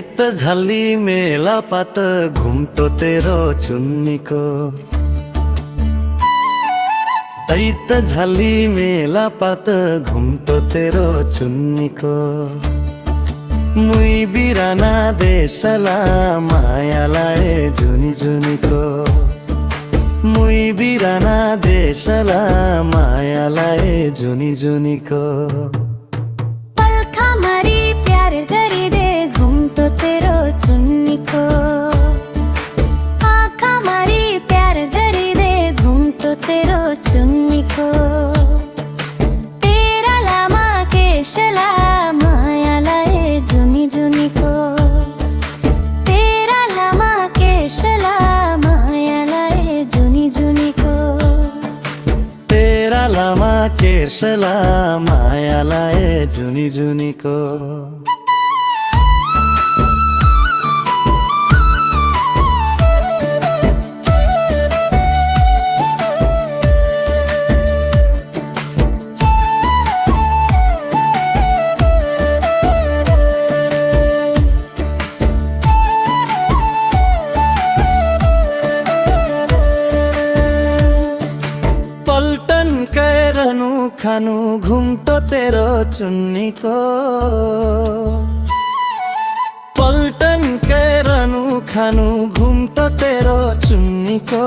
दैत झल्ली मेला पात घुम्टो तेरो चुन्नीको दैत झल्ली मेला पात घुम्टो तेरो चुन्नीको मुई बिराना देशला मायालाए जुनी जुनीको मुई बिराना देशला मायालाए जुनी जुनीको तेरो चुन्नीको आँखा मारी प्यार गरिदे घुम्टो तेरो चुन्नीको तेरा लामा केशला मायालाए जुनी जुनीको तेरा लामा केशला मायालाए जुनी जुनीको तेरा लामा केशला मायालाए जुनी जुनीको पल्टन कैरनु खानु घुम्टो तेरो चुन्नीको पल्टन कैरनु खानु घुम्टो तेरो चुन्नीको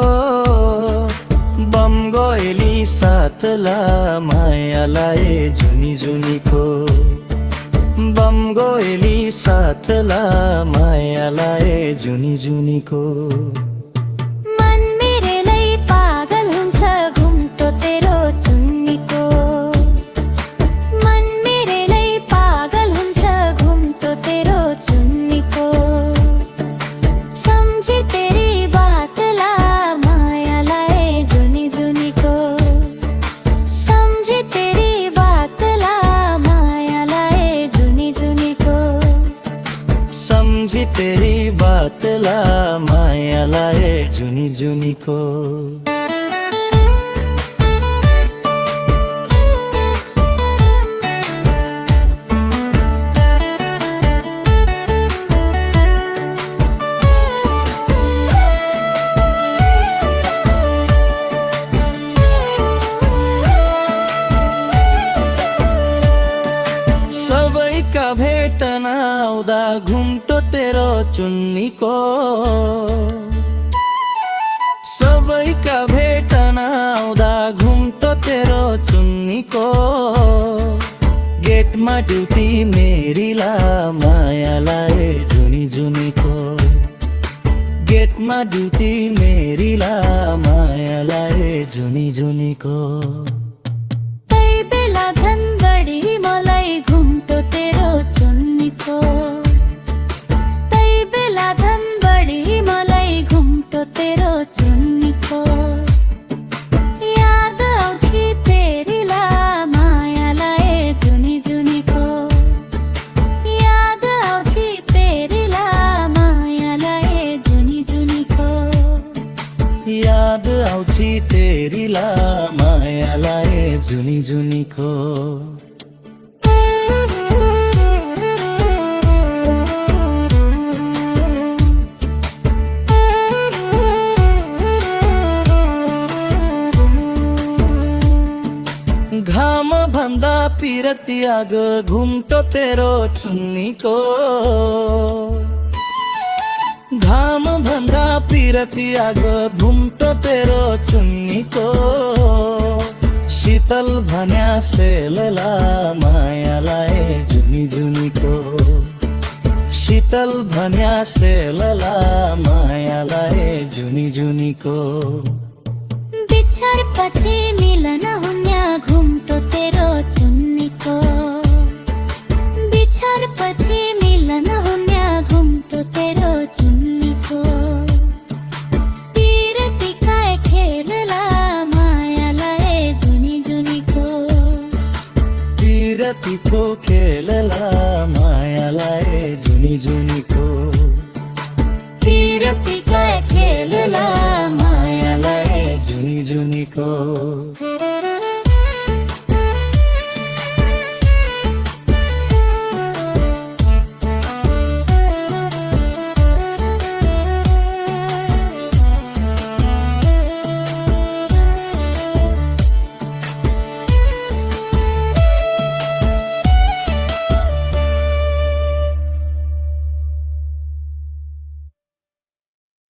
बम गएली साथला मायालाए जुनी जुनीको बम गएली साथला मायालाए जुनी जुनीको चुन्नीको मन मेरेलाई पागल हुन्छ घुम्टो तेरो चुन्नीको सम्झी तेरी बातला मायालाए जुनी जुनीको सम्झी तेरी बातला मायालाए जुनी जुनीको सम्झी तेरी बातला मायालाए जुनी जुनीको सबैका भेटन आउँदा घुम्टो तेरो चुन्नीको सबैका भेटन आउँदा घुम्टो तेरो चुन्नीको गेटमा ड्युटी मेरीला मायालाए जुनी जुनीको गेटमा ड्युटी मेरीला मायालाए जुनी जुनीको बेला झन् बढी मलाई घुम्टो तेरो चुन्नीको तै बेला झन् बढी मलाई घुम्टो तेरो चुन्नीको याद आउँछि तेरीला मायालाए जुनी जुनीको याद आउँछि तेरीला मायालाए जुनी जुनीको याद आउँछि तेरीला मायालाए जुनी जुनीको घाम भन्दा पिरती आग घुम्टो तेरो चुन्नीको घाम भन्दा पिरती आग घुम्टो तेरो चुन्नीको शीतल भन्या सेलला मायालाए जुनी जुनीको शीतल भन्या सेलला मायालाए जुनी जुनीको बिछार पछि मिलन हुन्या घुम्टो तेरो चुन्नीको बिछार पछि मिलन हुन्या घुम्टो तेरो चुन्नीको पिरतीका खेलला मायालाए जुनी जुनीको पिरतीको खेलला मायालाए जुनी जुनी